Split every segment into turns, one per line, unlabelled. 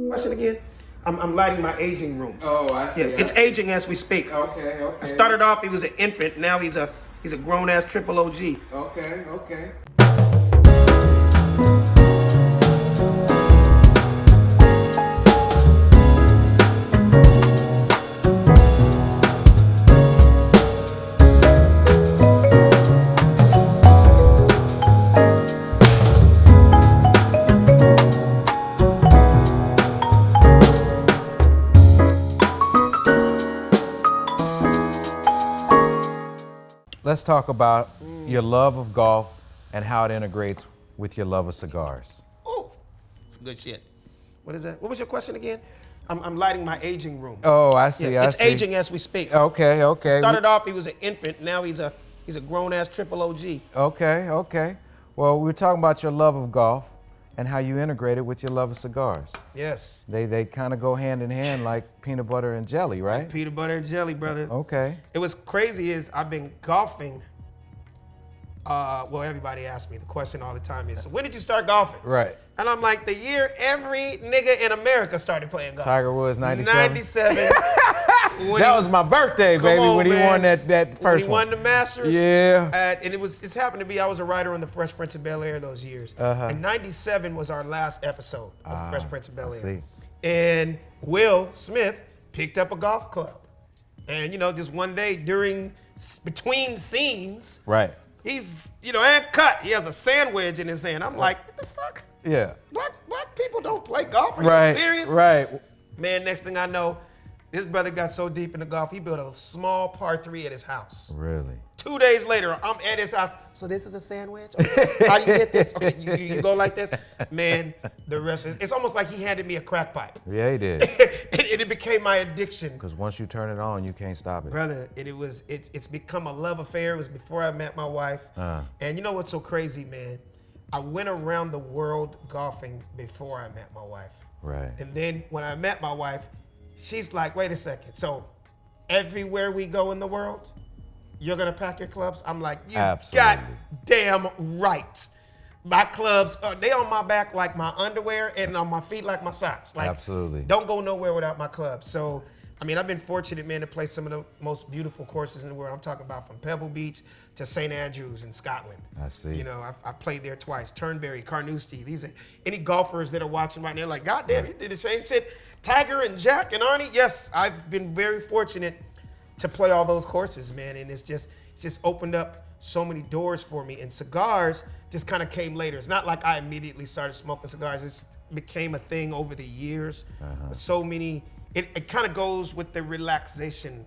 Question again? I'm lighting my aging room.
Oh, I see.
Yeah, it's aging as we speak.
Okay.
I started off, he was an infant. Now he's a grown ass triple OG.
Okay. Let's talk about your love of golf and how it integrates with your love of cigars.
Ooh, it's good shit. What is that? What was your question again? I'm lighting my aging room.
Oh, I see.
Yeah, it's aging as we speak.
Okay.
Started off, he was an infant. Now he's a grown ass triple OG.
Okay. Well, we're talking about your love of golf and how you integrate it with your love of cigars.
Yes.
They kind of go hand in hand like peanut butter and jelly, right?
Like peanut butter and jelly, brother.
Okay.
It was crazy is I've been golfing. Well, everybody asks me the question all the time is, so when did you start golfing?
Right.
And I'm like, the year every nigga in America started playing golf.
Tiger Woods, 97?
97.
That was my birthday, baby, when he won that first one.
When he won the Masters.
Yeah.
And it's happened to be, I was a writer on The Fresh Prince of Bel-Air those years. And 97 was our last episode of The Fresh Prince of Bel-Air.
I see.
And Will Smith picked up a golf club. And, just one day between scenes,
right.
He's, and cut. He has a sandwich in his hand. I'm like, what the fuck?
Yeah.
Black people don't play golf. Are you serious?
Right.
Man, next thing I know, this brother got so deep into golf, he built a small par 3 at his house.
Really?
2 days later, I'm at his house. So this is a sandwich? Okay. How do you hit this? Okay, you go like this? Man, the rest is, it's almost like he handed me a crack pipe.
Yeah, he did.
and it became my addiction.
Because once you turn it on, you can't stop it.
Brother, it's become a love affair. It was before I met my wife. And you know what's so crazy, man? I went around the world golfing before I met my wife.
Right.
And then when I met my wife, she's like, wait a second. So everywhere we go in the world, you're gonna pack your clubs? I'm like, you goddamn right. My clubs, they on my back like my underwear and on my feet like my socks. Like,
absolutely.
Don't go nowhere without my clubs. So, I mean, I've been fortunate, man, to play some of the most beautiful courses in the world. I'm talking about from Pebble Beach to St. Andrews in Scotland.
I see.
I played there twice. Turnberry, Carnoustie. These are any golfers that are watching right now, like, God damn, you did the same shit. Tiger and Jack and Arnie. Yes, I've been very fortunate to play all those courses, man. And it's just opened up so many doors for me. And cigars just kind of came later. It's not like I immediately started smoking cigars. It became a thing over the years. So many, it kind of goes with the relaxation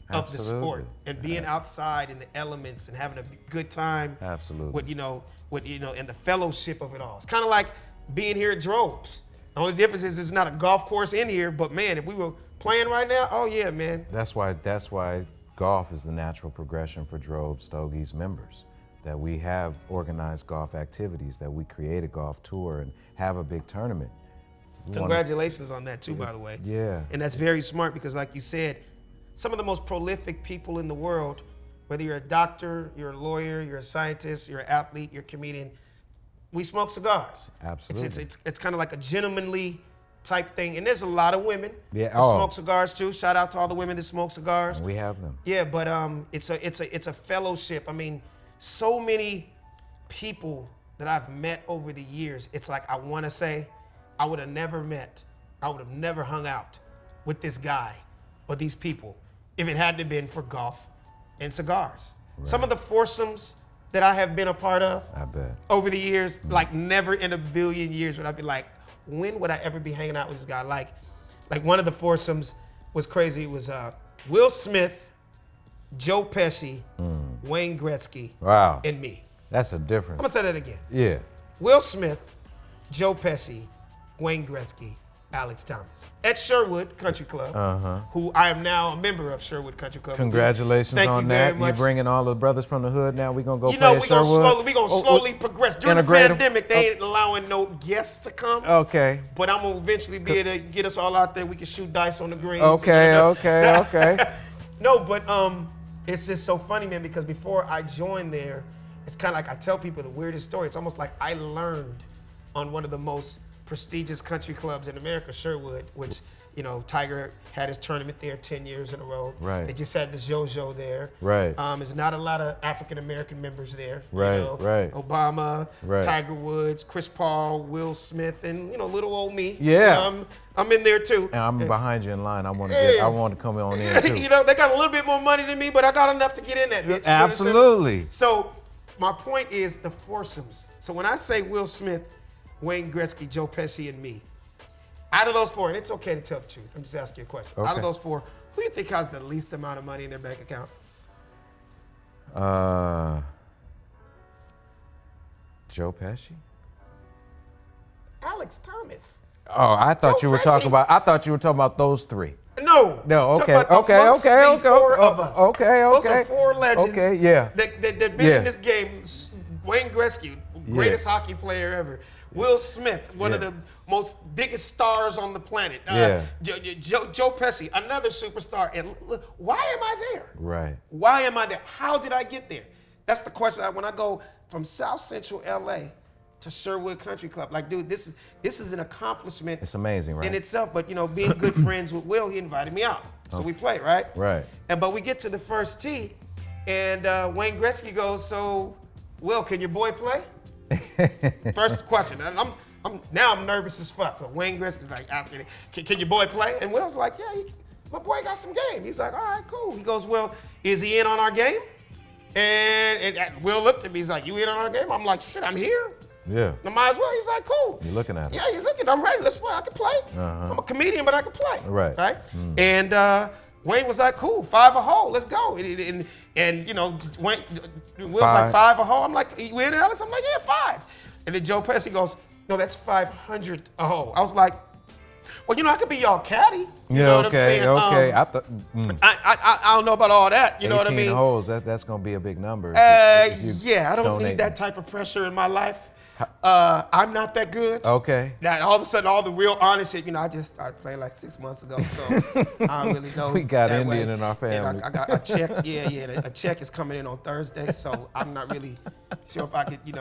of the sport and being outside in the elements and having a good time.
Absolutely.
And the fellowship of it all. It's kind of like being here at Drobes. The only difference is it's not a golf course in here, but man, if we were playing right now, oh yeah, man.
That's why golf is the natural progression for Drobe Stogie's members. That we have organized golf activities, that we create a golf tour and have a big tournament.
Congratulations on that too, by the way.
Yeah.
And that's very smart because like you said, some of the most prolific people in the world, whether you're a doctor, you're a lawyer, you're a scientist, you're an athlete, you're a comedian, we smoke cigars.
Absolutely.
It's kind of like a gentlemanly type thing. And there's a lot of women that
Oh.
smoke cigars too. Shout out to all the women that smoke cigars.
We have them.
Yeah, but it's a fellowship. I mean, so many people that I've met over the years, it's like I want to say I would have never hung out with this guy or these people if it hadn't been for golf and cigars. Right. Some of the foursomes that I have been a part of
I bet.
over the years, like never in a billion years would I be like, when would I ever be hanging out with this guy? Like one of the foursomes was crazy. It was Will Smith, Joe Pesci, Wayne Gretzky,
wow,
and me.
That's a difference.
I'm gonna say that again.
Yeah.
Will Smith, Joe Pesci, Wayne Gretzky, Alex Thomas at Sherwood Country Club, who I am now a member of Sherwood Country Club.
Congratulations
Thank
on
you
that.
very much.
You're bringing all the brothers from the hood now. We're going to go
You
play
know,
at
we're
Sherwood.
going to slowly progress. During the
integrate 'em.
pandemic, they ain't allowing no guests to come.
Okay.
But I'm going to eventually be able to get us all out there. We can shoot dice on the greens.
Okay.
No, but it's just so funny, man, because before I joined there, it's kind of like I tell people the weirdest story. It's almost like I learned on one of the most prestigious country clubs in America, Sherwood, which, Tiger had his tournament there 10 years in a row.
Right.
They just had the JoJo there.
Right.
There's not a lot of African-American members there.
Right, right.
Obama,
Right.
Tiger Woods, Chris Paul, Will Smith, and, little old me.
Yeah.
I'm in there too.
And I'm behind you in line. I want to come on in too.
They got a little bit more money than me, but I got enough to get in that bitch. You know what I'm saying?
Absolutely.
So my point is the foursomes. So when I say Will Smith, Wayne Gretzky, Joe Pesci, and me, out of those four, and it's okay to tell the truth, I'm just asking you a question.
Okay.
Out of those four, who do you think has the least amount of money in their bank account?
Joe Pesci?
Alex Thomas.
Oh, I thought
Joe
you were talking
Pesci.
about. I thought you were talking about those three.
No.
No.
Talk
Okay.
about amongst the four of us.
Okay.
Those are four legends.
Okay. Yeah.
That been in this game. Wayne Gretzky, greatest hockey player ever. Will Smith, one of the most biggest stars on the planet. Joe Pesci, another superstar. And why am I there?
Right.
Why am I there? How did I get there? That's the question. When I go from South Central LA to Sherwood Country Club, like, dude, this is an accomplishment.
It's amazing, right?
In itself, but being good friends with Will, he invited me out, so we played, right?
Right.
But we get to the first tee, and Wayne Gretzky goes, "So, Will, can your boy play?" First question, and I'm nervous as fuck. But Wayne Gretzky's like asking, "Can your boy play?" And Will's like, "Yeah, my boy got some game." He's like, "All right, cool." He goes, "Well, is he in on our game?" And Will looked at me. He's like, "You in on our game?" I'm like, "Shit, I'm here.
Yeah.
I might as well." He's like, "Cool."
You're looking at it.
Yeah, you're looking. I'm ready. Let's play. I can play. I'm a comedian, but I can play.
Right.
Right. And Wayne was like, "Cool, 5 a hole. Let's go." And Wayne Will's like 5 a hole. I'm like, "You in, Alex?" I'm like, "Yeah, 5." And then Joe Pesci goes, "No, that's 500 a hole." I was like, "Well, I could be y'all caddy." You know what I'm saying?
Okay.
I don't know about all that. You know what I
18
mean?
holes. That's gonna be a big number.
Yeah, I don't
donate.
need that type of pressure in my life. I'm not that good.
Okay.
Now, all of a sudden, all the real honest shit, I just started playing like 6 months ago, so I don't really know.
We got
that
Indian
way.
in our family.
And I got a check. A check is coming in on Thursday, so I'm not really sure if I could, be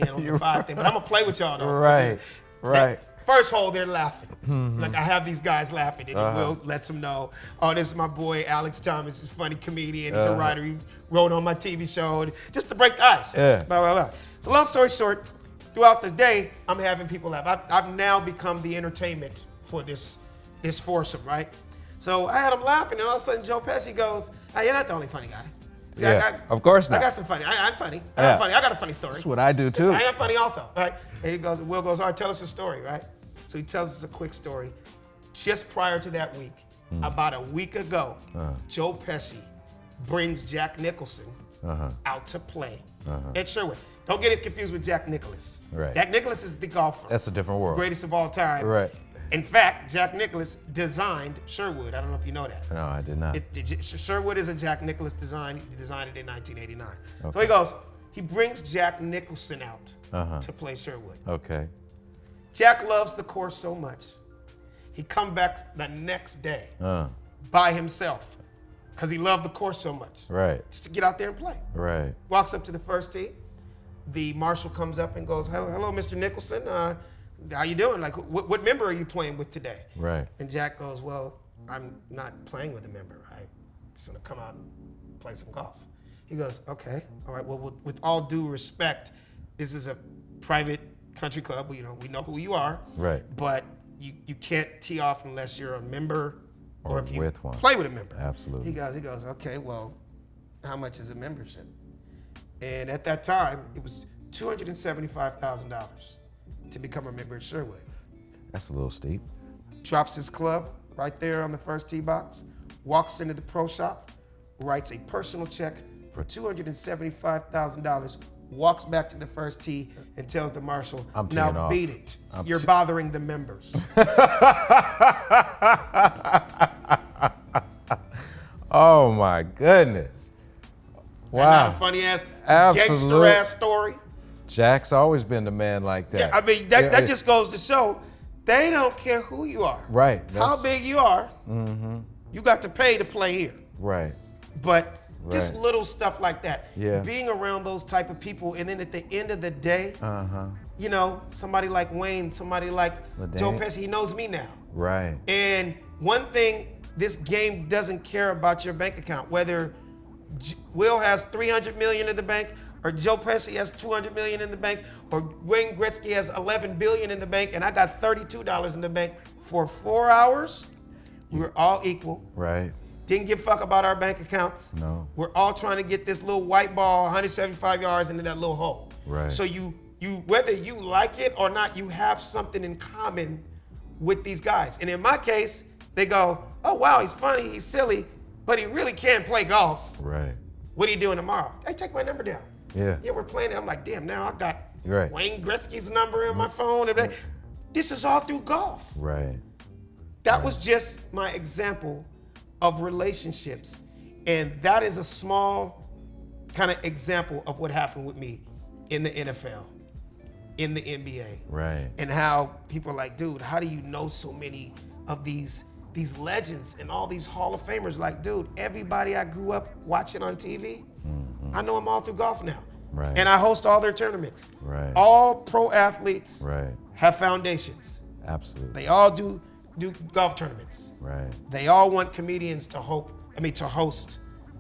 in on the 5 thing. But I'm gonna play with y'all though.
Right. Right.
First hole, they're laughing. Like, I have these guys laughing, and Will lets them know, "Oh, this is my boy Alex Thomas. He's a funny comedian. He's a writer. He wrote on my TV show," just to break the ice.
Yeah.
Blah, blah, blah. So long story short, throughout the day, I'm having people laugh. I've now become the entertainment for this foursome, right? So I had them laughing, and all of a sudden Joe Pesci goes, "Hey, you're not the only funny guy."
Yeah, of course not.
I got some funny. I'm funny. I'm funny. I got a funny story.
That's what I do too.
I am funny also, right? And Will goes, "All right, tell us a story," right? So he tells us a quick story. Just prior to that week, about a week ago, Joe Pesci brings Jack Nicholson out to play at Sherwood. Don't get it confused with Jack Nicklaus.
Right.
Jack Nicklaus is the golfer.
That's a different world.
Greatest of all time.
Right.
In fact, Jack Nicklaus designed Sherwood. I don't know if you know that.
No, I did not.
Sherwood is a Jack Nicklaus design. He designed it in 1989. So he brings Jack Nicholson out to play Sherwood.
Okay.
Jack loves the course so much, he come back the next day by himself because he loved the course so much.
Right.
Just to get out there and play.
Right.
Walks up to the first tee. The marshal comes up and goes, "Hello, Mr. Nicholson. How you doing? Like, what member are you playing with today?"
Right.
And Jack goes, "Well, I'm not playing with a member. I just want to come out and play some golf." He goes, "Okay, all right. Well, with all due respect, this is a private country club. We know who you are.
Right.
But you can't tee off unless you're a member or if you
with one.
play with a member."
Absolutely.
He goes, "Okay, well, how much is a membership?" And at that time, it was $275,000 to become a member at Sherwood.
That's a little steep.
Drops his club right there on the first tee box, walks into the pro shop, writes a personal check for $275,000, walks back to the first tee and tells the marshal,
I'm teeing
"Now
off.
beat it. You're bothering the members."
Oh my goodness. Wow.
Isn't that a funny ass, gangster ass story?
Jack's always been the man like that.
Yeah, I mean, that just goes to show they don't care who you are.
Right.
How big you are, you got to pay to play here.
Right.
But Just little stuff like that.
Yeah.
Being around those type of people, and then at the end of the day, you know, somebody like Wayne, somebody like Joe Pesci, he knows me now.
Right.
And one thing, this game doesn't care about your bank account, whether Will has 300 million in the bank, or Joe Pesci has 200 million in the bank, or Wayne Gretzky has 11 billion in the bank, and I got $32 in the bank. For 4 hours, we were all equal.
Right.
Didn't give a fuck about our bank accounts.
No.
We're all trying to get this little white ball, 175 yards into that little hole.
Right.
So you whether you like it or not, you have something in common with these guys. And in my case, they go, oh wow, he's funny, he's silly, but he really can't play golf.
Right.
What are you doing tomorrow? Hey, take my number down.
Yeah.
Yeah, we're playing it. I'm like, damn, now I got
Right.
Wayne Gretzky's number in my phone. This is all through golf.
Right.
That was just my example of relationships. And that is a small kind of example of what happened with me in the NFL, in the NBA.
Right.
And how people are like, dude, how do you know so many of these legends and all these Hall of Famers? Like, dude, everybody I grew up watching on TV, I know them all through golf now.
Right.
And I host all their tournaments.
Right.
All pro athletes
Right.
have foundations.
Absolutely.
They all do golf tournaments.
Right.
They all want comedians to host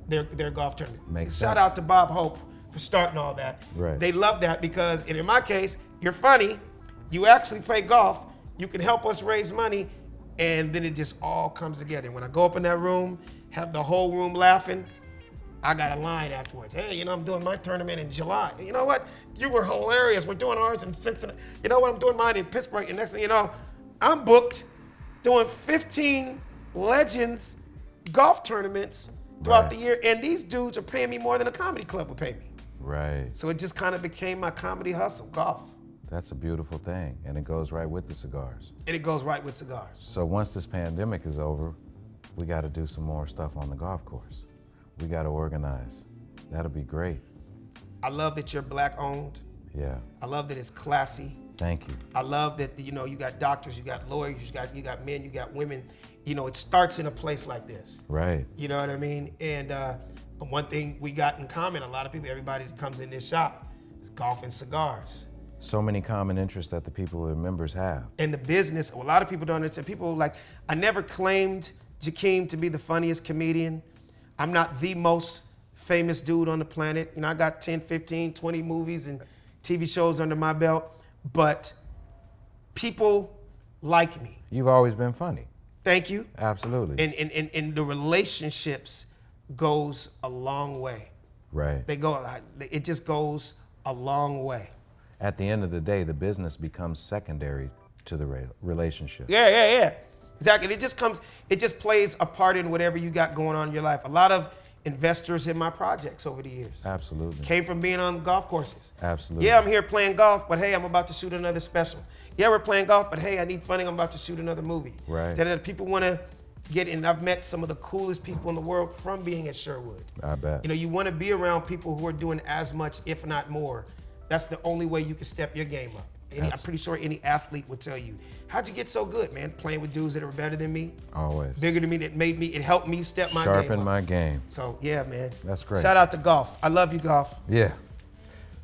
their golf tournament.
Makes
Shout
sense.
out to Bob Hope for starting all that.
Right.
They love that because, and in my case, you're funny, you actually play golf, you can help us raise money, and then it just all comes together. When I go up in that room, have the whole room laughing, I got a line afterwards. Hey, I'm doing my tournament in July. You know what? You were hilarious. We're doing ours in Cincinnati. You know what? I'm doing mine in Pittsburgh. And next thing you know, I'm booked doing 15 Legends golf tournaments throughout the year. And these dudes are paying me more than a comedy club would pay me.
Right.
So it just kind of became my comedy hustle, golf.
That's a beautiful thing. And it goes right with the cigars.
And it goes right with cigars.
So once this pandemic is over, we got to do some more stuff on the golf course. We got to organize. That'll be great.
I love that you're black owned.
Yeah.
I love that it's classy.
Thank you.
I love that, you got doctors, you got lawyers, you got men, you got women. It starts in a place like this.
Right.
You know what I mean? And one thing we got in common, a lot of people, everybody that comes in this shop, is golf and cigars.
So many common interests that the people and members have.
And the business, a lot of people don't understand. People I never claimed Jakeem to be the funniest comedian. I'm not the most famous dude on the planet. I got 10, 15, 20 movies and TV shows under my belt, but people like me.
You've always been funny.
Thank you.
Absolutely.
And the relationships goes a long way.
Right.
It just goes a long way.
At the end of the day, the business becomes secondary to the relationship.
Yeah. Exactly. It just plays a part in whatever you got going on in your life. A lot of investors in my projects over the years
Absolutely.
came from being on golf courses.
Absolutely.
Yeah, I'm here playing golf, but hey, I'm about to shoot another special. Yeah, we're playing golf, but hey, I need funding. I'm about to shoot another movie.
Right.
That people want to get in. I've met some of the coolest people in the world from being at Sherwood.
I bet.
You want to be around people who are doing as much, if not more. That's the only way you can step your game up. I'm pretty sure any athlete would tell you, how'd you get so good, man? Playing with dudes that are better than me,
Always.
bigger than me, it helped me step my game up.
Sharpen my game.
So yeah, man.
That's great.
Shout out to golf. I love you, golf.
Yeah.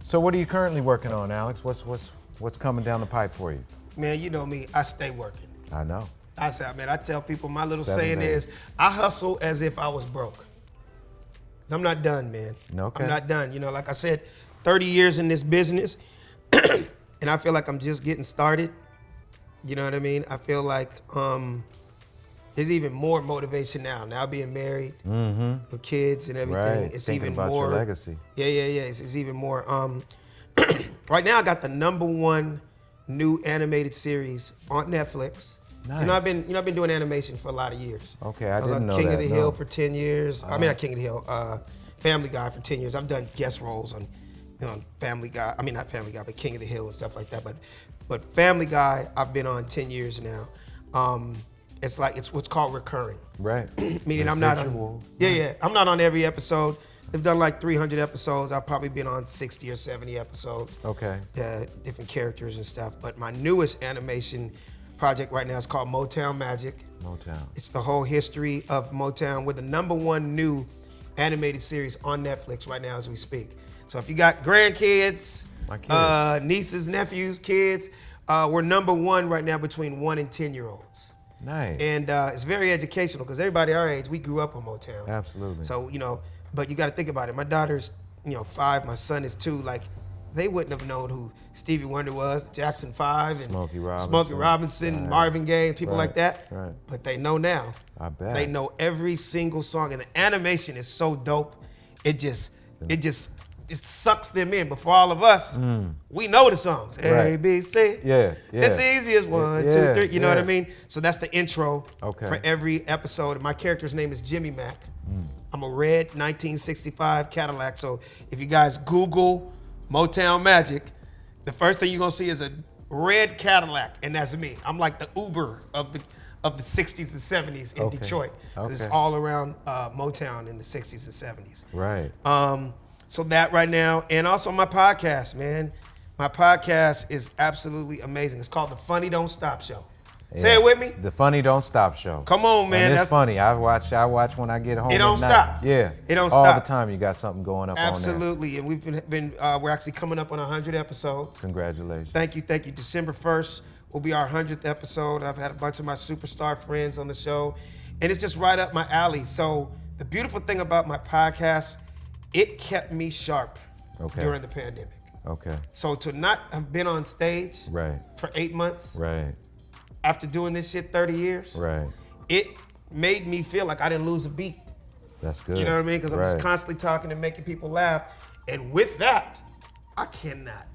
So what are you currently working on, Alex? What's coming down the pipe for you?
Man, you know me, I stay working.
I know.
I tell people, my little
7
saying
days.
is, I hustle as if I was broke. 'Cause I'm not done, man.
Okay.
I'm not done. Like I said, 30 years in this business, and I feel like I'm just getting started. You know what I mean? I feel like there's even more motivation now being married with kids and everything.
Right.
It's
Thinking
even
about
more.
your legacy.
Yeah. It's even more. Right now, I got the #1 new animated series on Netflix.
Nice.
I've been doing animation for a lot of years.
Okay, I
was
didn't
on
know
King
that,
of the
no.
Hill for 10 years. I mean, not King of the Hill, Family Guy for 10 years. I've done guest roles on, Family Guy. I mean, not Family Guy, but King of the Hill and stuff like that. But Family Guy, I've been on 10 years now. It's what's called recurring.
Right.
Meaning I'm not on.
Residual.
Yeah. I'm not on every episode. They've done like 300 episodes. I've probably been on 60 or 70 episodes.
Okay.
Different characters and stuff. But my newest animation project right now is called Motown Magic.
Motown.
It's the whole history of Motown. We're the #1 new animated series on Netflix right now as we speak. So if you got grandkids,
My kids.
nieces, nephews, kids, we're #1 right now between 1 and 10-year-olds.
Nice.
And it's very educational because everybody our age, we grew up on Motown.
Absolutely.
So, but you got to think about it. My daughter's, 5, my son is 2. Like, they wouldn't have known who Stevie Wonder was, Jackson 5, and Smokey Robinson,
Right.
Marvin Gaye, people like that.
Right.
But they know now.
I bet.
They know every single song, and the animation is so dope. It just sucks them in. But for all of us, we know the songs. A, B, C.
Yeah.
It's the easiest 1, 2, 3. You know what I mean? So that's the intro
Okay.
for every episode. My character's name is Jimmy Mack. I'm a red 1965 Cadillac. So if you guys Google Motown Magic, the first thing you're gonna see is a red Cadillac, and that's me. I'm like the Uber of the 60s and 70s in
Okay.
Detroit. 'Cause it's
Okay.
all around Motown in the 60s and 70s.
Right.
So that right now, and also my podcast, man. My podcast is absolutely amazing. It's called The Funny Don't Stop Show. Say it with me.
The Funny Don't Stop Show.
Come on, man.
And it's
That's
funny. I watch when I get home.
It don't
at night.
stop.
Yeah.
It don't
All
stop.
the time. You got something going up on
Absolutely, and we've been we're actually coming up on 100 episodes.
there. Congratulations.
Thank you. December 1st will be our 100th episode. I've had a bunch of my superstar friends on the show, and it's just right up my alley. So the beautiful thing about my podcast, it kept me sharp during the pandemic.
Okay.
So to not have been on stage
Right.
for 8 months
Right.
after doing this shit 30 years,
Right.
it made me feel like I didn't lose a beat.
That's good.
You know what I mean? Because I'm just
Right.
constantly talking and making people laugh. And with that, I cannot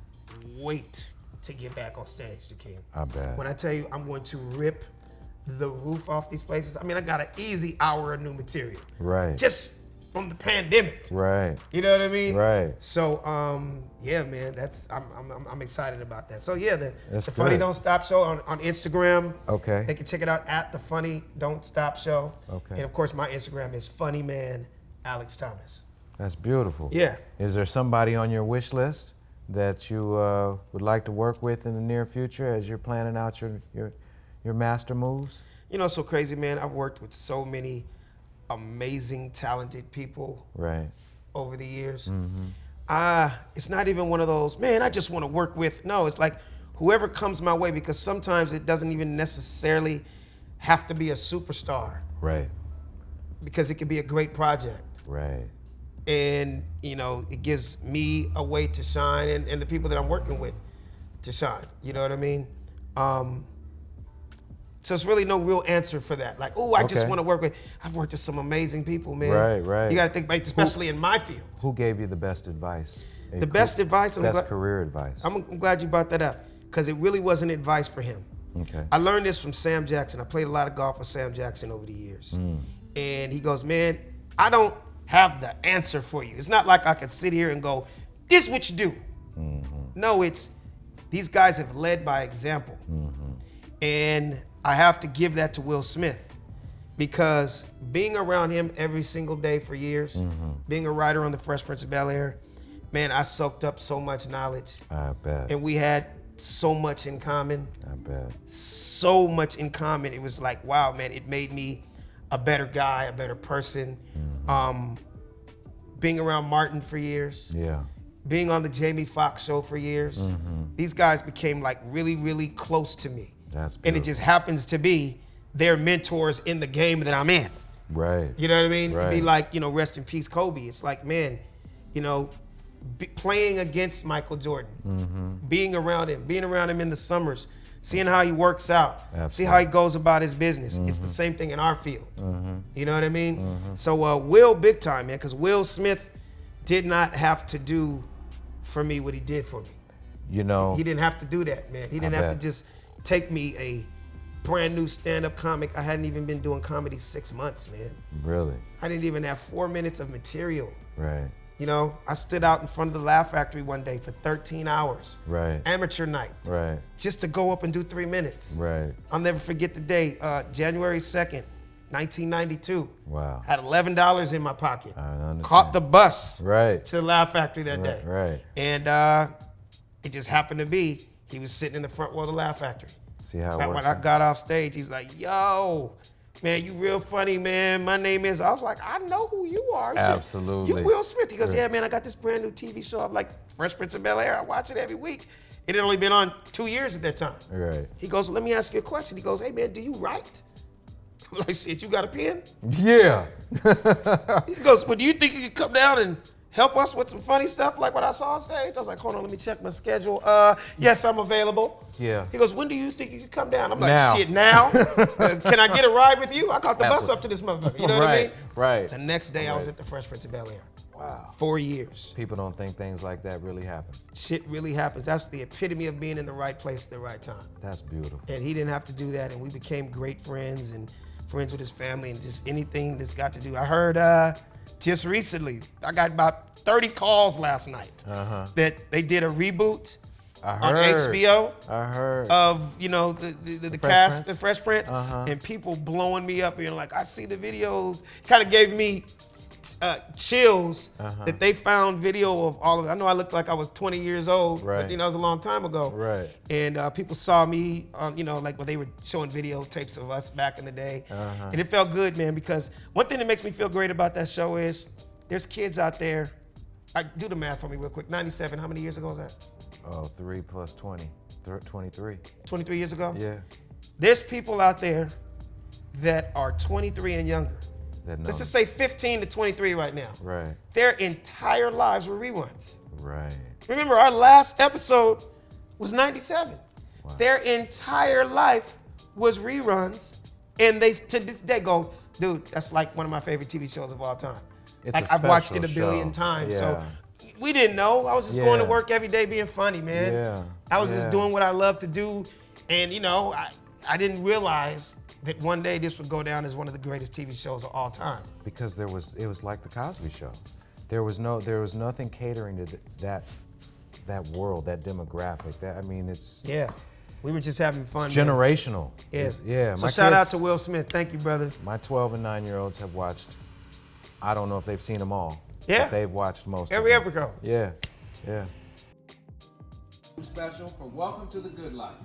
wait to get back on stage, Jakeem.
I bet.
When I tell you I'm going to rip the roof off these places, I mean, I got an easy hour of new material.
Right.
Just from the pandemic.
Right.
You know what I mean?
Right.
So, yeah, man, I'm excited about that. So yeah, the
That's
Funny
good.
Don't Stop Show on Instagram.
Okay.
They can check it out at the Funny Don't Stop Show.
Okay.
And of course, my Instagram is Funny Man Alex Thomas.
That's beautiful.
Yeah.
Is there somebody on your wish list that you would like to work with in the near future as you're planning out your master moves?
You know, so crazy, man. I've worked with so many amazing, talented people
Right.
over the years.
Mm-hmm.
It's not even one of those, man, I just want to work with. No, it's like whoever comes my way, because sometimes it doesn't even necessarily have to be a superstar,
Right.
because it could be a great project.
Right.
And, it gives me a way to shine and the people that I'm working with to shine. You know what I mean? So it's really no real answer for that. Like, I just
Okay.
want to work with. I've worked with some amazing people, man.
Right, right.
You got to think about it, especially in my field.
Who gave you the best advice?
The best advice,
Best career advice.
I'm glad you brought that up, because it really wasn't advice for him.
Okay.
I learned this from Sam Jackson. I played a lot of golf with Sam Jackson over the years. And he goes, man, I don't have the answer for you. It's not like I could sit here and go, this is what you do. No, it's these guys have led by example. And I have to give that to Will Smith, because being around him every single day for years, being a writer on The Fresh Prince of Bel-Air, man, I soaked up so much knowledge.
I bet.
And we had so much in common.
I bet.
So much in common. It was like, wow, man, it made me a better guy, a better person. Being around Martin for years,
Yeah.
being on the Jamie Foxx show for years, these guys became like really, really close to me.
That's
And it
beautiful.
just happens to be their mentors in the game that I'm in.
Right.
You know what I mean? It'd be
Right.
like, rest in peace, Kobe. It's like, man, playing against Michael Jordan, being around him in the summers, seeing how he works out, see how he goes about his business. It's the same thing in our field. You know what I mean? So Will, big time, man, because Will Smith did not have to do for me what he did for me.
You know.
He didn't have to do that, man. He didn't have to just take me, a brand new stand-up comic. I hadn't even been doing comedy 6 months, man.
Really.
I didn't even have 4 minutes of material.
Right.
I stood out in front of the Laugh Factory one day for 13 hours.
Right.
Amateur night.
Right.
Just to go up and do 3 minutes.
Right.
I'll never forget the day, January 2nd, 1992.
Wow.
Had $11 in my pocket.
I understand.
Caught the bus
Right.
to the Laugh Factory that day.
Right.
And it just happened to be, he was sitting in the front row of the Laugh Factory.
See how it
When
works.
I got off stage, he's like, yo, man, you real funny, man. My name is, I was like, I know who you are. He said,
Absolutely.
you Will Smith. He goes, yeah, man, I got this brand new TV show. I'm like, Fresh Prince of Bel-Air. I watch it every week. It had only been on 2 years at that time.
Right.
He goes, let me ask you a question. He goes, hey, man, do you write? I'm like, shit, you got a pen?
Yeah.
He goes, well, do you think you could come down and help us with some funny stuff like what I saw on stage? I was like, hold on, let me check my schedule. Yes, I'm available.
Yeah.
He goes, when do you think you could come down? I'm like,
Now.
shit, now? Can I get a ride with you? I caught the bus up to this motherfucker. You know what I mean?
Right.
The next day, I was at the Fresh Prince of Bel-Air.
Wow.
4 years.
People don't think things like that really happen.
Shit really happens. That's the epitome of being in the right place at the right time.
That's beautiful.
And he didn't have to do that, and we became great friends and friends with his family and just anything that's got to do. I heard just recently, I got about 30 calls last night that they did a reboot on HBO.
I heard.
Of, you know, the
Fresh
cast,
Prince?
the Fresh Prince, and people blowing me up, being like, I see the videos. Kind of gave me chills that they found video of all of it. I know I looked like I was 20 years old, but you know, it was a long time ago.
Right.
And people saw me, you know, like when they were showing videotapes of us back in the day. And it felt good, man, because one thing that makes me feel great about that show is there's kids out there. Do the math for me real quick. 97, how many years ago was that?
Oh, 3 plus 20, 23.
23 years ago?
Yeah.
There's people out there that are 23 and younger. Let's just say 15 to 23 right now.
Right.
Their entire lives were reruns.
Right.
Remember, our last episode was 97.
Wow.
Their entire life was reruns. And they, to this day, go, dude, that's like one of my favorite TV shows of all time.
It's
like,
a
I've watched it a
special
billion
show.
times.
Yeah.
So we didn't know. I was just going to work every day being funny, man.
Yeah.
I was just doing what I love to do. And, you know, I didn't realize that one day this would go down as one of the greatest TV shows of all time.
Because it was like the Cosby Show. There was nothing catering to that world, that demographic. That, I mean, it's
We were just having fun.
It's generational.
Yes.
Yeah.
So shout out to Will Smith. Thank you, brother.
My 12 and 9-year-olds have watched. I don't know if they've seen them all.
Yeah.
But they've watched most.
Every
of them.
episode.
Yeah. Yeah.
Special for Welcome to the Good Life.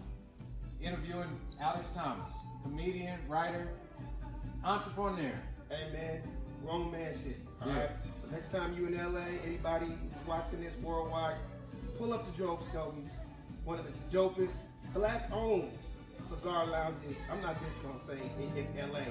Interviewing Alex Thomas, comedian, writer, entrepreneur.
Hey man, grown man shit. All
Yeah.
right. So next time you in LA, anybody who's watching this worldwide, pull up to Drobe Stogies, one of the dopest black-owned cigar lounges. I'm not just gonna say in LA.